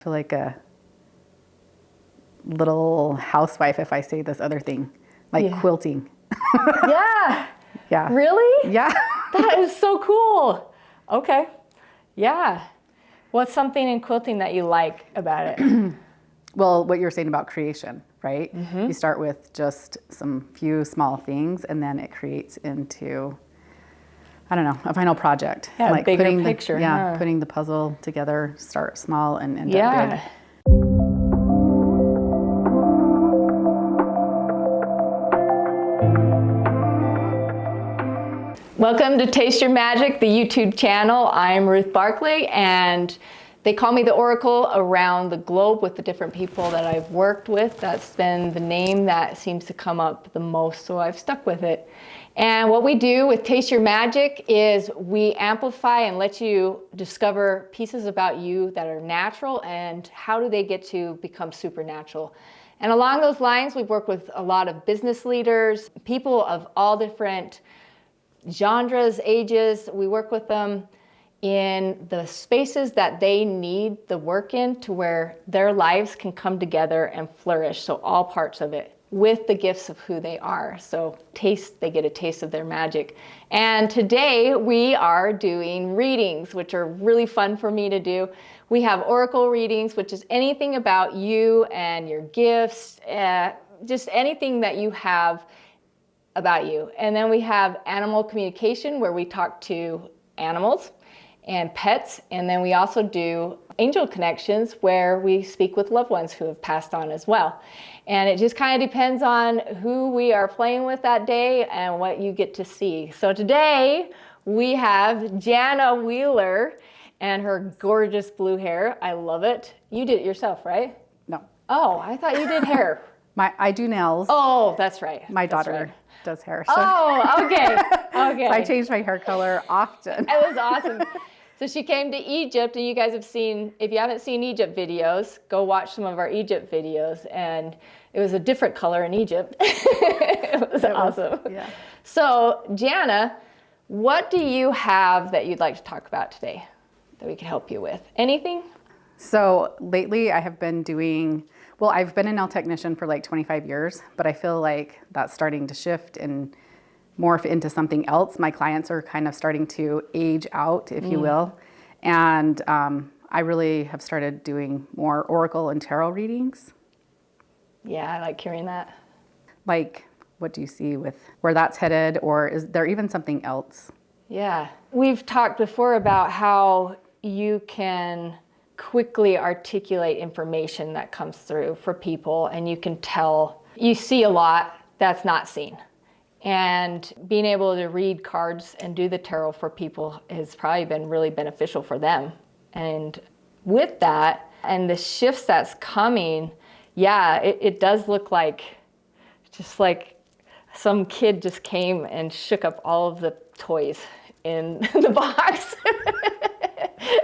I feel like a little housewife if I say this other thing, like quilting. Yeah. Yeah. Really? Yeah. That is so cool. Okay. Yeah. What's something in quilting that you like about it? Well, what you're saying about creation, right? You start with just some few small things and then it creates into, I don't know, a final project. Yeah, like bigger putting picture. putting the puzzle together, start small and end up Yeah. big. Welcome to Taste Your Magic, the YouTube channel. I'm Ruth Barclay, and they call me the Oracle around the globe with the different people that I've worked with. That's been the name that seems to come up the most, so I've stuck with it. And what we do with Taste Your Magic is we amplify and let you discover pieces about you that are natural and how do they get to become supernatural. And along those lines, we've worked with a lot of business leaders, people of all different genres, ages. We work with them in the spaces that they need the work in to where their lives can come together and flourish. So all parts of it with the gifts of who they are. So they get a taste of their magic. And today we are doing readings, which are really fun for me to do. We have oracle readings, which is anything about you and your gifts, just anything that you have about you. And then we have animal communication, where we talk to animals and pets. And then we also do angel connections, where we speak with loved ones who have passed on as well. And it just kind of depends on who we are playing with that day and what you get to see. So today we have Jana Wheeler and her gorgeous blue hair. I love it. You did it yourself, right? No. Oh, I thought you did hair. I do nails. Oh, that's right. My daughter does hair. So. Oh, okay. Okay. So I change my hair color often. That was awesome. So she came to Egypt, and you guys have seen, if you haven't seen Egypt videos, go watch some of our Egypt videos. And it was a different color in Egypt. It was awesome. Yeah. So Jana, what do you have that you'd like to talk about today that we can help you with? Anything? So lately I have been doing, well, I've been a nail technician for like 25 years, but I feel like that's starting to shift and morph into something else. My clients are kind of starting to age out, if you will. And I really have started doing more oracle and tarot readings. Yeah, I like hearing that. Like, what do you see with where that's headed, or is there even something else? Yeah. We've talked before about how you can quickly articulate information that comes through for people, and you can tell, you see a lot that's not seen. And being able to read cards and do the tarot for people has probably been really beneficial for them. And with that, and the shifts that's coming, yeah, it does look like, just like some kid just came and shook up all of the toys in the box.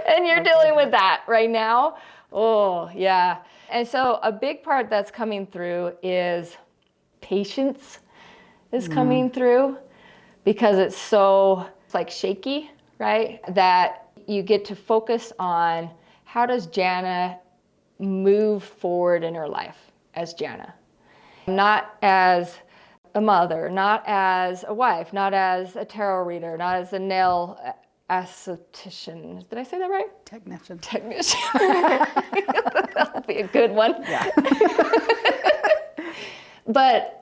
And you're dealing with that right now. Oh, yeah. And so a big part that's coming through is patience is coming through, because it's like shaky, right? That you get to focus on, how does Jana move forward in her life as Jana? Not as a mother, not as a wife, not as a tarot reader, not as a nail esthetician. Did I say that right? Technician. That'll be a good one. Yeah. But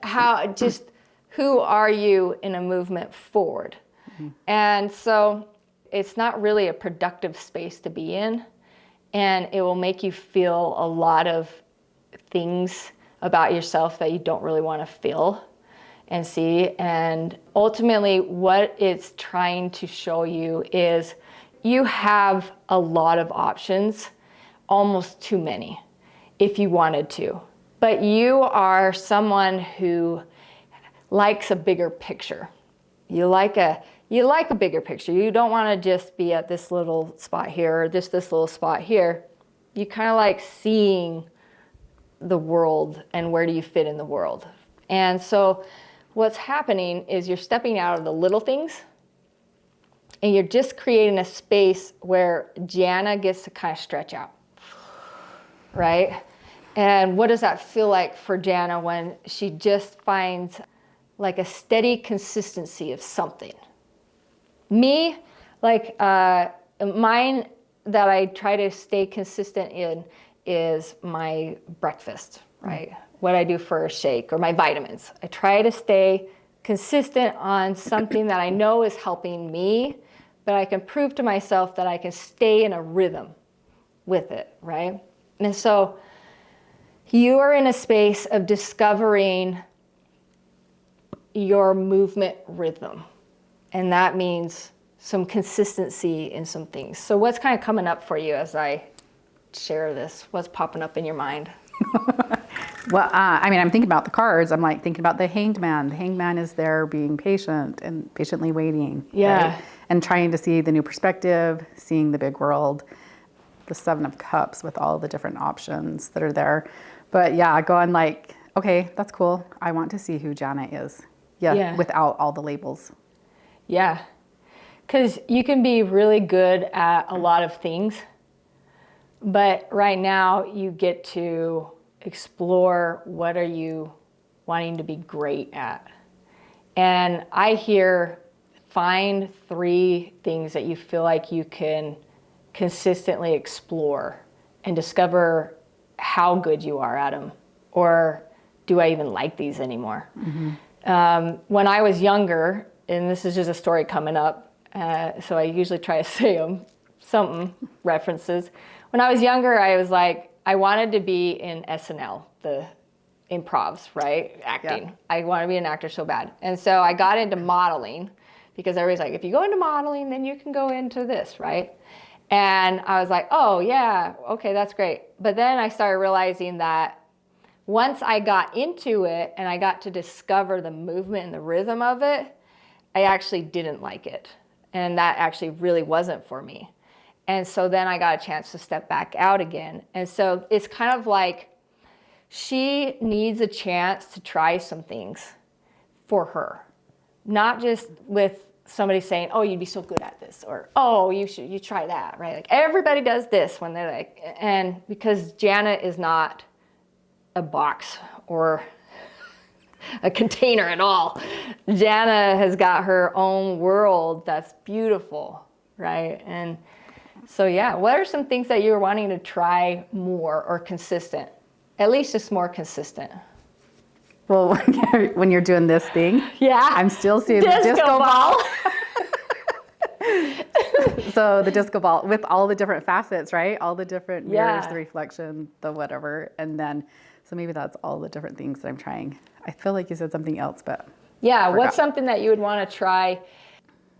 who are you in a movement forward? Mm-hmm. And so it's not really a productive space to be in, and it will make you feel a lot of things about yourself that you don't really want to feel and see. And ultimately what it's trying to show you is you have a lot of options, almost too many, if you wanted to. But you are someone who likes a bigger picture. You like a bigger picture. You don't want to just be at this little spot here or this little spot here. You kind of like seeing the world and where do you fit in the world. And so what's happening is you're stepping out of the little things, and you're just creating a space where Jana gets to kind of stretch out. right? And what does that feel like for Jana when she just finds like a steady consistency of something? Me, like mine that I try to stay consistent in is my breakfast, right? What I do for a shake or my vitamins. I try to stay consistent on something that I know is helping me, but I can prove to myself that I can stay in a rhythm with it, right? And so you are in a space of discovering your movement rhythm. And that means some consistency in some things. So what's kind of coming up for you as I share this? What's popping up in your mind? Well, I mean, I'm thinking about the cards. I'm like thinking about the hanged man. The hanged man is there being patient and patiently waiting. Yeah. Right? And trying to see the new perspective, seeing the big world. The Seven of Cups with all the different options that are there. But yeah, going like, okay, that's cool. I want to see who Jana is. Yeah. Without all the labels. Yeah. Because you can be really good at a lot of things, but right now you get to explore what are you wanting to be great at. And I hear find 3 things that you feel like you can consistently explore and discover how good you are at them, or do I even like these anymore? When I was younger, and this is just a story coming up, so I usually try to say something references. When I was younger, I was like, I wanted to be in SNL, the improvs, right? Acting. Yeah. I want to be an actor so bad. And so I got into modeling because everybody's like, if you go into modeling, then you can go into this, right? And I was like, oh yeah, okay, that's great. But then I started realizing that once I got into it and I got to discover the movement and the rhythm of it, I actually didn't like it. And that actually really wasn't for me. And so then I got a chance to step back out again. And so it's kind of like she needs a chance to try some things for her. Not just with somebody saying, oh, you'd be so good at this, or, oh, you try that, right? Like everybody does this when they're like, and because Jana is not a box or a container at all. Jana has got her own world that's beautiful, right? And so, yeah, what are some things that you're wanting to try more or consistent? At least just more consistent. Well, when you're doing this thing, yeah, I'm still seeing the disco ball. So the disco ball with all the different facets, right? All the different mirrors, the reflection, the whatever. And then, so maybe that's all the different things that I'm trying. I feel like you said something else, but yeah, what's something that you would want to try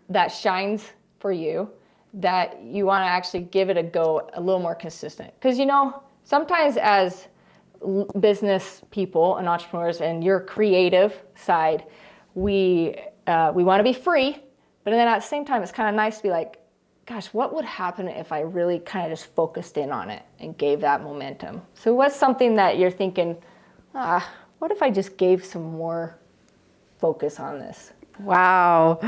that shines for you, that you want to actually give it a go a little more consistent? Because, you know, sometimes as business people and entrepreneurs and your creative side, we want to be free, but then at the same time, it's kind of nice to be like, gosh, what would happen if I really kind of just focused in on it and gave that momentum? So what's something that you're thinking, what if I just gave some more focus on this? Wow.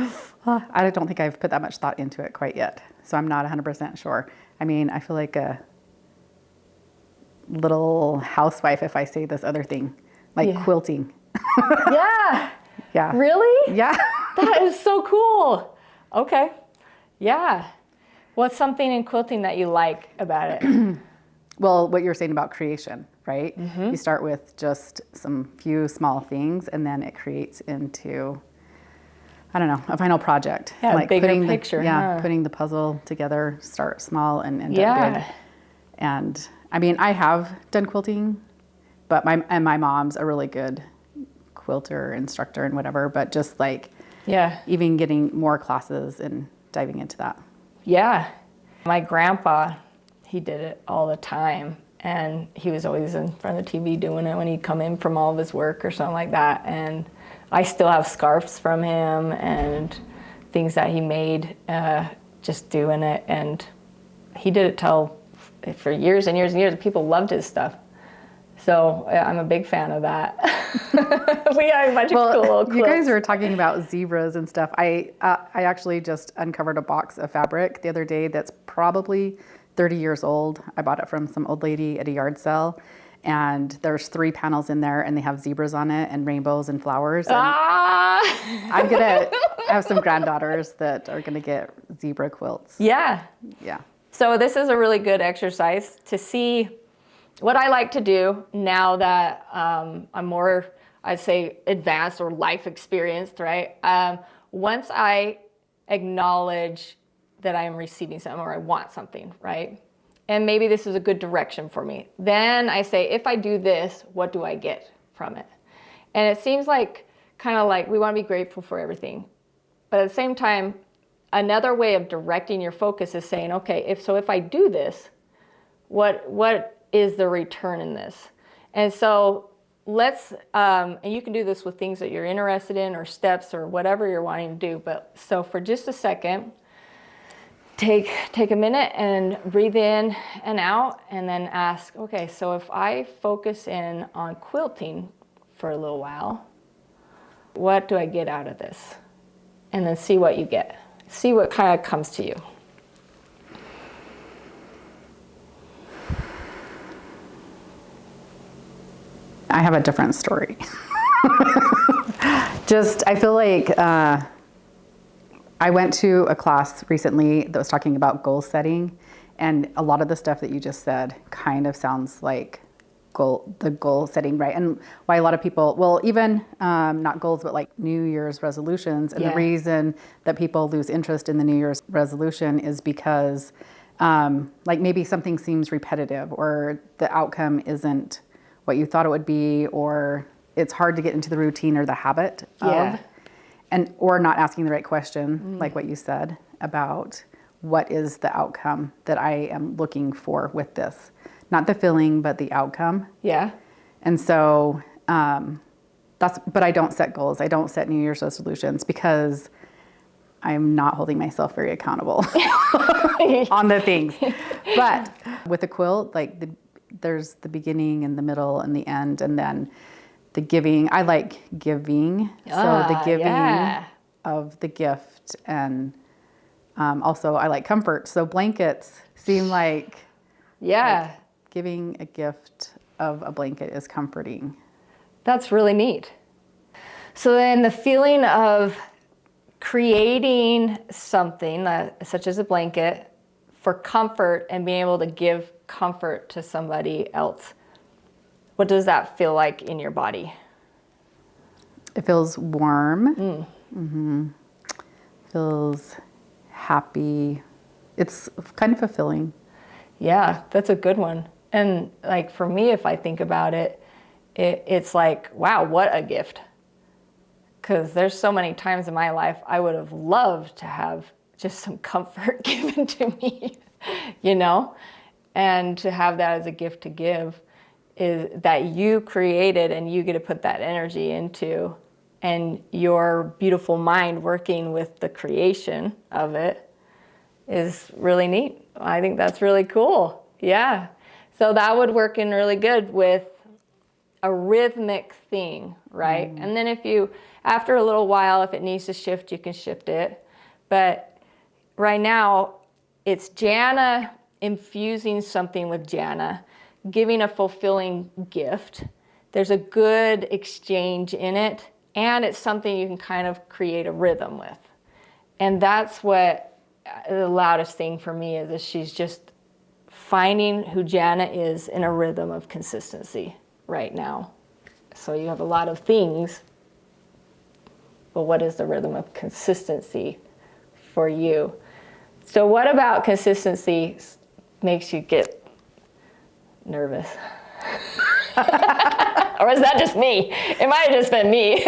I don't think I've put that much thought into it quite yet. So I'm not 100% sure. I mean, I feel like a little housewife if I say this other thing, like quilting. Yeah. Yeah. Really? Yeah. That is so cool. Okay. Yeah. What's something in quilting that you like about it? Well, what you're saying about creation, right? Mm-hmm. You start with just some few small things and then it creates into, I don't know, a final project. Yeah, like bigger putting picture. Putting the puzzle together, start small and end up big. And I mean, I have done quilting, but my mom's a really good quilter, instructor and whatever, but just like even getting more classes and diving into that. Yeah. My grandpa, he did it all the time. And he was always in front of the TV doing it when he'd come in from all of his work or something like that. And I still have scarves from him and things that he made just doing it. And he did it for years and years and years. People loved his stuff. So I'm a big fan of that. We have a bunch of cool little quilts. You guys were talking about zebras and stuff. I actually just uncovered a box of fabric the other day that's probably 30 years old. I bought it from some old lady at a yard sale. And there's 3 panels in there, and they have zebras on it and rainbows and flowers. And I have some granddaughters that are gonna get zebra quilts. Yeah. Yeah. So this is a really good exercise to see what I like to do now that I'm more, I'd say, advanced or life experienced, right? Once I acknowledge that I am receiving something or I want something, right? And maybe this is a good direction for me. Then I say, if I do this, what do I get from it? And it seems like kind of like we want to be grateful for everything. But at the same time, another way of directing your focus is saying, okay, if I do this, what is the return in this? And so let's, and you can do this with things that you're interested in or steps or whatever you're wanting to do. But so for just a second, take a minute and breathe in and out, and then ask, okay, so if I focus in on quilting for a little while, what do I get out of this? And then see what you get. See what kind of comes to you. I have a different story. I feel like I went to a class recently that was talking about goal setting, and a lot of the stuff that you just said kind of sounds like the goal setting, right? And why a lot of people, well, even not goals, but like New Year's resolutions. And the reason that people lose interest in the New Year's resolution is because like maybe something seems repetitive, or the outcome isn't what you thought it would be, or it's hard to get into the routine or the habit of. Or not asking the right question, like what you said about what is the outcome that I am looking for with this. Not the feeling, but the outcome. Yeah. And so but I don't set goals. I don't set New Year's resolutions because I'm not holding myself very accountable on the things. But with a quilt, like there's the beginning and the middle and the end, and then the giving. I like giving. So the giving of the gift, and also I like comfort. So blankets seem like giving a gift of a blanket is comforting. That's really neat. So then the feeling of creating something such as a blanket for comfort and being able to give comfort to somebody else, what does that feel like in your body? It feels warm. Mm-hmm. Feels happy. It's kind of fulfilling. Yeah, that's a good one. And like for me, if I think about it, it's like, wow, what a gift. Because there's so many times in my life I would have loved to have just some comfort given to me, you know? And to have that as a gift to give is that you created and you get to put that energy into, and your beautiful mind working with the creation of it is really neat. I think that's really cool. Yeah. So that would work in really good with a rhythmic thing, right? And then after a little while, if it needs to shift, you can shift it. But right now, it's Jana infusing something with Jana, giving a fulfilling gift. There's a good exchange in it, and it's something you can kind of create a rhythm with. And that's what the loudest thing for me is she's just finding who Jana is in a rhythm of consistency right now. So you have a lot of things, but what is the rhythm of consistency for you? So what about consistency makes you get nervous? Or is that just me? It might have just been me.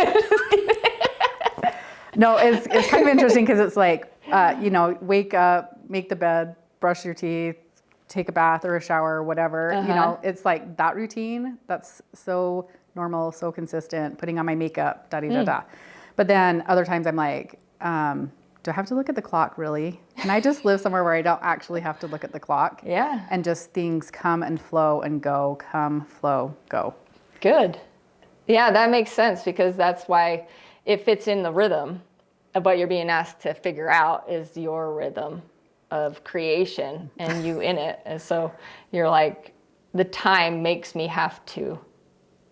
No, it's kind of interesting because it's like, wake up, make the bed, brush your teeth, take a bath or a shower or whatever. It's like that routine that's so normal, so consistent, putting on my makeup, da-da-da-da. But then other times I'm like, do I have to look at the clock really? Can I just live somewhere where I don't actually have to look at the clock? Yeah. And just things come and flow and go, come, flow, go. Good. Yeah, that makes sense, because that's why it fits in the rhythm of what you're being asked to figure out is your rhythm of creation and you in it. And so you're like, the time makes me have to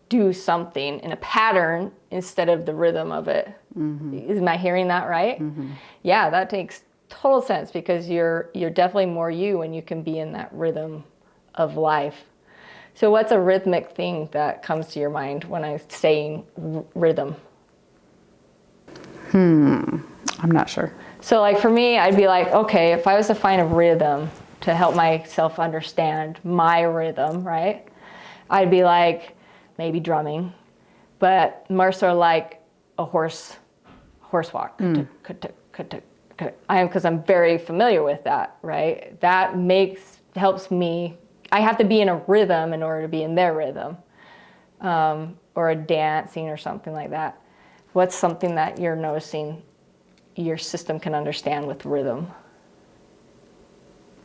do something in a pattern instead of the rhythm of it. Am I hearing that right? Yeah, that makes total sense, because you're definitely more you when you can be in that rhythm of life. So what's a rhythmic thing that comes to your mind when I'm saying rhythm? I'm not sure. So like for me, I'd be like, okay, if I was to find a rhythm to help myself understand my rhythm, right? I'd be like, maybe drumming, but more so like a horse walk. Because I'm very familiar with that, right? That helps me. I have to be in a rhythm in order to be in their rhythm, or a dancing or something like that. What's something that you're noticing your system can understand with rhythm?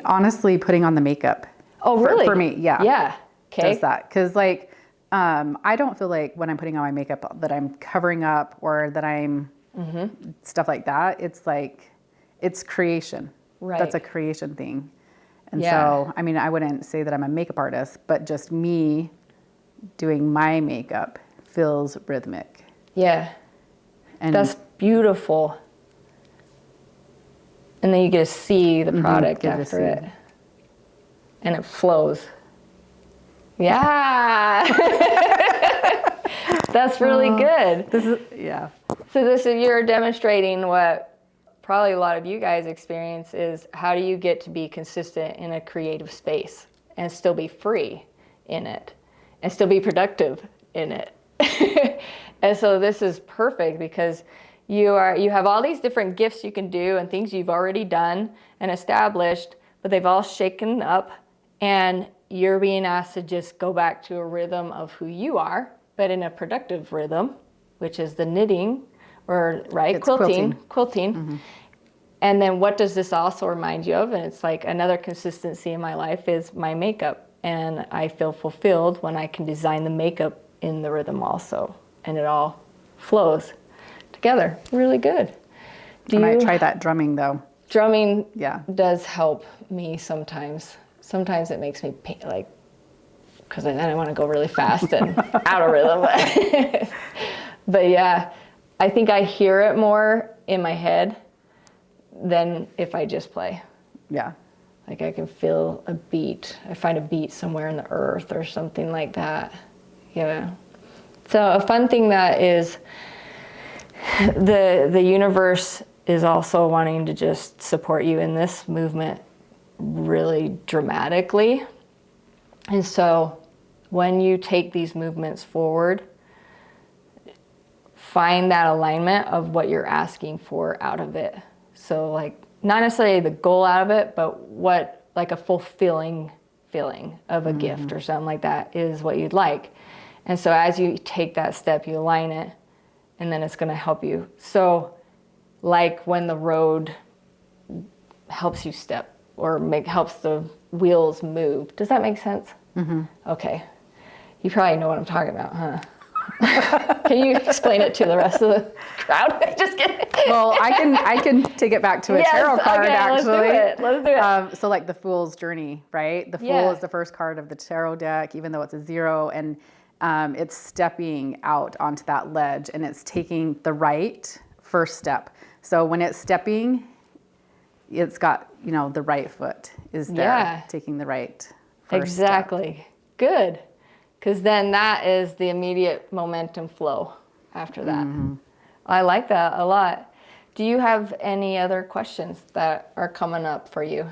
Honestly, putting on the makeup. Oh, really? For me, yeah. Yeah. Okay. Does that. Because like, I don't feel like when I'm putting on my makeup that I'm covering up or that I'm stuff like that. It's like, it's creation. Right. That's a creation thing. And Yeah. so, I mean, I wouldn't say that I'm a makeup artist, but just me doing my makeup feels rhythmic. Yeah. And That's beautiful. And then you get to see the product get to after see. it. And it flows. Yeah. That's really good. This is, yeah. So you're demonstrating what probably a lot of you guys experience is, how do you get to be consistent in a creative space and still be free in it and still be productive in it. And so this is perfect, because you have all these different gifts you can do and things you've already done and established, but they've all shaken up, and you're being asked to just go back to a rhythm of who you are, but in a productive rhythm, which is the knitting, or right, It's quilting. Mm-hmm. And then what does this also remind you of? And it's like another consistency in my life is my makeup. And I feel fulfilled when I can design the makeup in the rhythm also. And it all flows together. Really good. I might try that drumming though. Drumming Yeah. does help me sometimes. Sometimes it makes me like, because then I want to go really fast and out of rhythm. But yeah, I think I hear it more in my head than if I just play. Yeah. Like I can feel a beat. I find a beat somewhere in the earth or something like that. Yeah. So a fun thing that is the universe is also wanting to just support you in this movement really dramatically. And so when you take these movements forward, find that alignment of what you're asking for out of it. So like not necessarily the goal out of it, but what like a fulfilling feeling of a gift or something like that is what you'd like. And so as you take that step, you align it, and then it's going to help you. So like when the road helps you step or helps the wheels move. Does that make sense? Mm-hmm. Okay. You probably know what I'm talking about, huh? Can you explain it to the rest of the crowd? Just kidding. Well, I can take it back to a tarot card, okay, actually. Let's do it. So like the Fool's Journey, right? The Fool is the first card of the tarot deck, even though it's a 0, and it's stepping out onto that ledge, and it's taking the right first step. So when it's stepping, it's got, the right foot is there, taking the right first step. Good. Because then that is the immediate momentum flow after that. Mm-hmm. I like that a lot. Do you have any other questions that are coming up for you?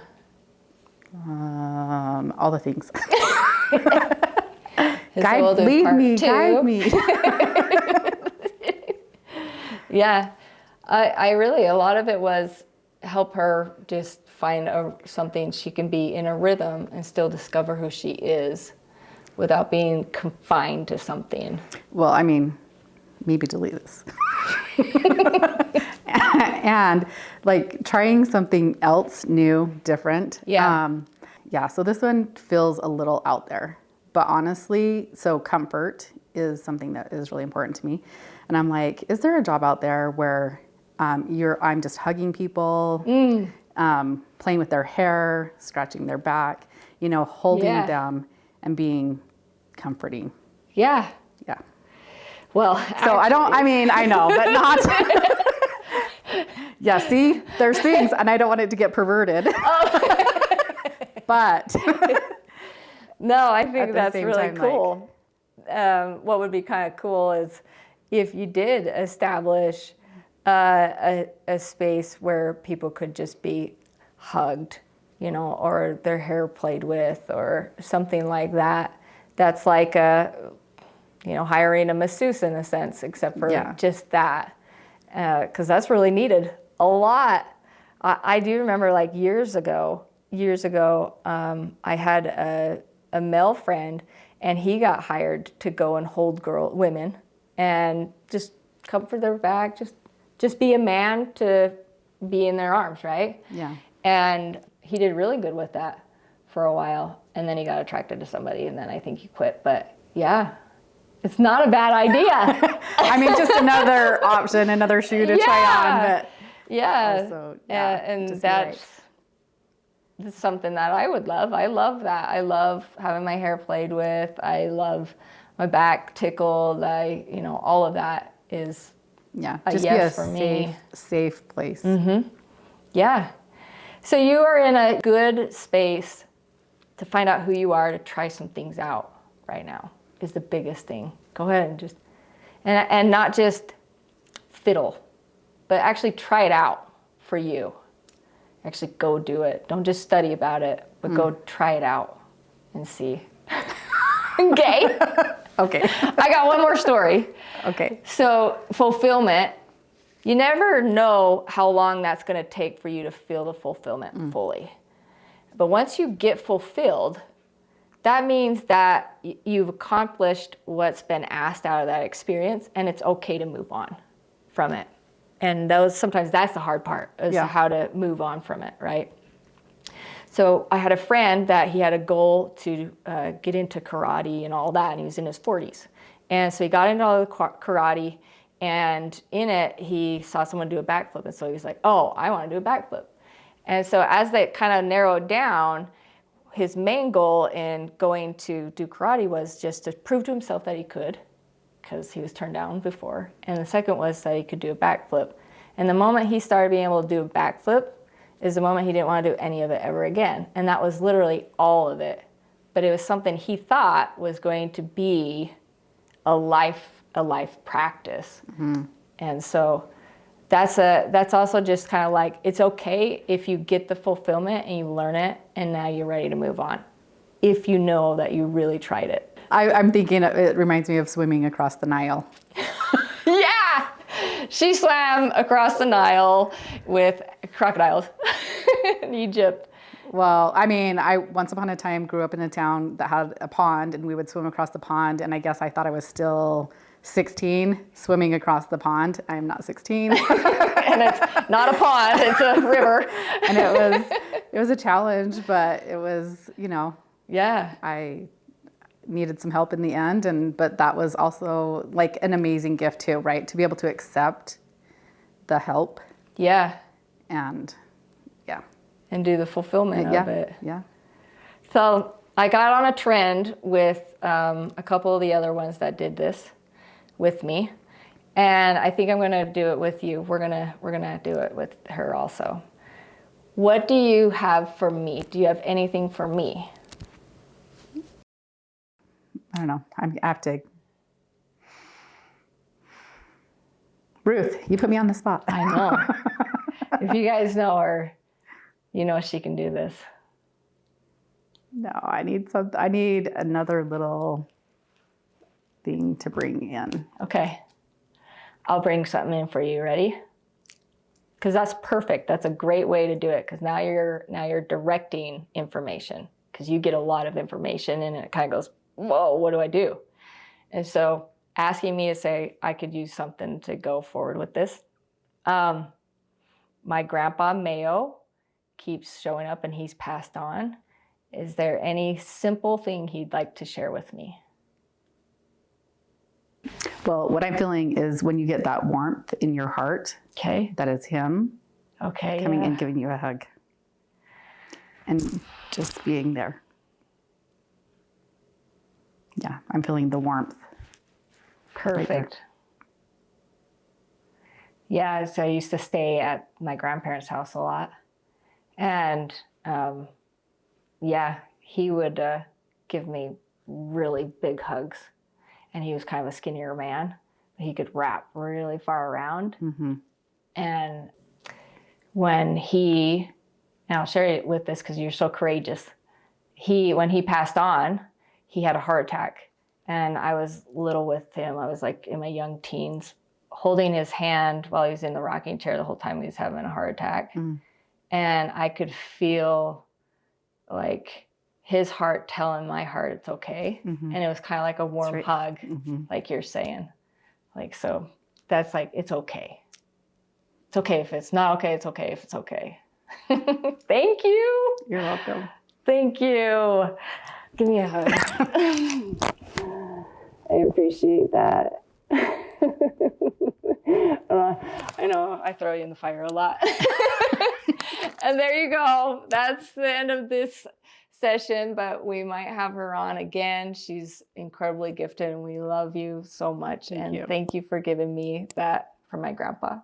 All the things. Guide me. Yeah. I really, a lot of it was help her just find something she can be in a rhythm and still discover who she is without being confined to something. Well, I mean, maybe delete this. And like trying something else new, different. Yeah. So this one feels a little out there, but honestly, so comfort is something that is really important to me. And I'm like, is there a job out there where I'm just hugging people playing with their hair, scratching their back, holding Yeah. them and being comforting. Yeah. Yeah. Well, So I know, but not. Yeah, see, there's things, and I don't want it to get perverted. But no, I at think the that's same really time, cool. What would be kind of cool is if you did establish a space where people could just be hugged, or their hair played with, or something like that. That's like hiring a masseuse in a sense, except for just that, because that's really needed a lot. I do remember like years ago, I had a male friend, and he got hired to go and hold women and just comfort their back, just be a man to be in their arms, right? Yeah. And he did really good with that for a while, and then he got attracted to somebody, and then I think he quit. But yeah, it's not a bad idea. Just another option, another shoe to try on, but yeah, also, and just that's something that I would love. I love that. I love having my hair played with. I love my back tickled. All of that is a just yes be a for me. safe place. Mm-hmm. Yeah. So you are in a good space to find out who you are, to try some things out right now is the biggest thing. Go ahead and just, and not just fiddle, but actually try it out for you. Actually go do it. Don't just study about it, but go try it out and see. Okay. Okay. I got one more story. Okay. So fulfillment, you never know how long that's going to take for you to feel the fulfillment fully. But once you get fulfilled, that means that you've accomplished what's been asked out of that experience, and it's okay to move on from it. And sometimes that's the hard part, is how to move on from it, right? So I had a friend that he had a goal to get into karate and all that, and he was in his 40s. And so he got into all the karate, and in it, he saw someone do a backflip, and so he was like, oh, I want to do a backflip. And so as they kind of narrowed down, his main goal in going to do karate was just to prove to himself that he could, because he was turned down before. And the second was that he could do a backflip. And the moment he started being able to do a backflip is the moment he didn't want to do any of it ever again. And that was literally all of it. But it was something he thought was going to be a life practice. Mm-hmm. And so that's also just kind of like, it's okay if you get the fulfillment and you learn it and now you're ready to move on, if you know that you really tried it. I'm thinking it reminds me of swimming across the Nile. Yeah, she swam across the Nile with crocodiles in Egypt. Well, I once upon a time grew up in a town that had a pond, and we would swim across the pond, and I guess I thought I was still 16 swimming across the pond. I am not 16. And it's not a pond, it's a river. And it was a challenge, but it was, yeah. I needed some help in the end, but that was also like an amazing gift too, right? To be able to accept the help. Yeah. And do the fulfillment of it. Yeah. So I got on a trend with a couple of the other ones that did this with me, and I think I'm going to do it with you. We're gonna do it with her also. What do you have for me? Do you have anything for me? I don't know. I have to. Ruth, you put me on the spot. I know. If you guys know her, you know she can do this. No, I need another little thing to bring in. Okay. I'll bring something in for you. Ready? Because that's perfect. That's a great way to do it, because now you're directing information, because you get a lot of information and it kind of goes, whoa, what do I do? And so asking me to say I could use something to go forward with this. My grandpa Mayo keeps showing up and he's passed on. Is there any simple thing he'd like to share with me? Well, what I'm feeling is when you get that warmth in your heart, Okay. that is him Okay. coming and giving you a hug. and just being there. Yeah, I'm feeling the warmth. Perfect. Yeah, so I used to stay at my grandparents' house a lot. And yeah, he would give me really big hugs. And he was kind of a skinnier man. He could wrap really far around. Mm-hmm. And when and I'll share it with this because you're so courageous. When he passed on, he had a heart attack. And I was little with him. I was like in my young teens, holding his hand while he was in the rocking chair the whole time he was having a heart attack. Mm. And I could feel like his heart telling my heart it's okay. Mm-hmm. And it was kind of like a warm hug, mm-hmm. like you're saying. Like, so that's like, it's okay. It's okay if it's not okay. It's okay if it's okay. Thank you. You're welcome. Thank you. Give me a hug. I appreciate that. I know I throw you in the fire a lot. And there you go. That's the end of this session, but we might have her on again. She's incredibly gifted and we love you so much. Thank you for giving me that from my grandpa.